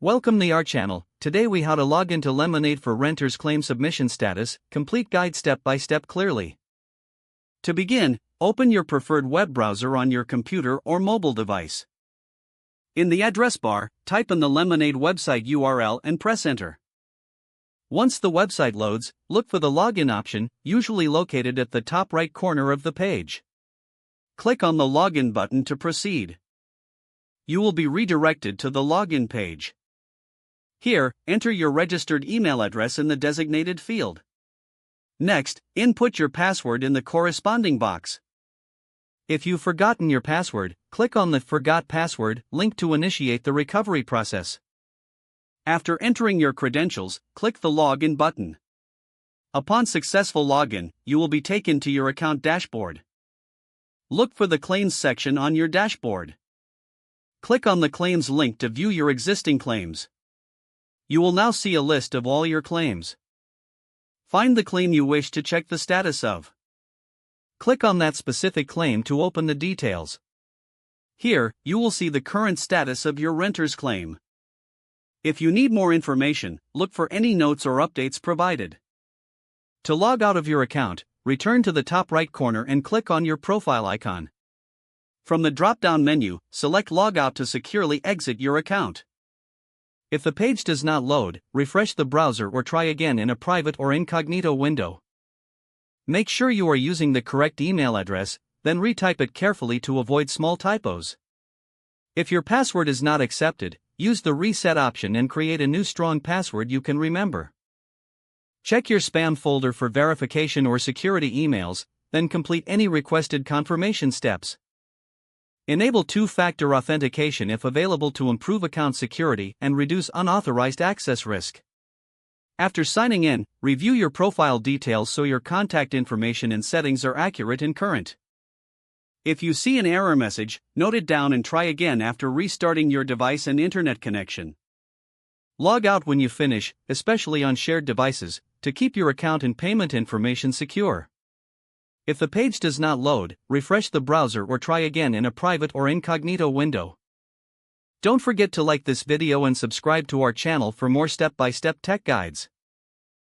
Welcome to our channel. Today we how to log into Lemonade for renters claim submission status, complete guide step by step clearly. To begin, open your preferred web browser on your computer or mobile device. In the address bar, type in the Lemonade website URL and press enter. Once the website loads, look for the login option, usually located at the top right corner of the page. Click on the login button to proceed. You will be redirected to the login page. Here, enter your registered email address in the designated field. Next, input your password in the corresponding box. If you've forgotten your password, click on the Forgot Password link to initiate the recovery process. After entering your credentials, click the Login button. Upon successful login, you will be taken to your account dashboard. Look for the Claims section on your dashboard. Click on the Claims link to view your existing claims. You will now see a list of all your claims. Find the claim you wish to check the status of. Click on that specific claim to open the details. Here, you will see the current status of your renter's claim. If you need more information, look for any notes or updates provided. To log out of your account, return to the top right corner and click on your profile icon. From the drop-down menu, select Log Out to securely exit your account. If the page does not load, refresh the browser or try again in a private or incognito window. Make sure you are using the correct email address, then retype it carefully to avoid small typos. If your password is not accepted, use the reset option and create a new strong password you can remember. Check your spam folder for verification or security emails, then complete any requested confirmation steps. Enable two-factor authentication if available to improve account security and reduce unauthorized access risk. After signing in, review your profile details so your contact information and settings are accurate and current. If you see an error message, note it down and try again after restarting your device and internet connection. Log out when you finish, especially on shared devices, to keep your account and payment information secure. If the page does not load, refresh the browser or try again in a private or incognito window. Don't forget to like this video and subscribe to our channel for more step-by-step tech guides.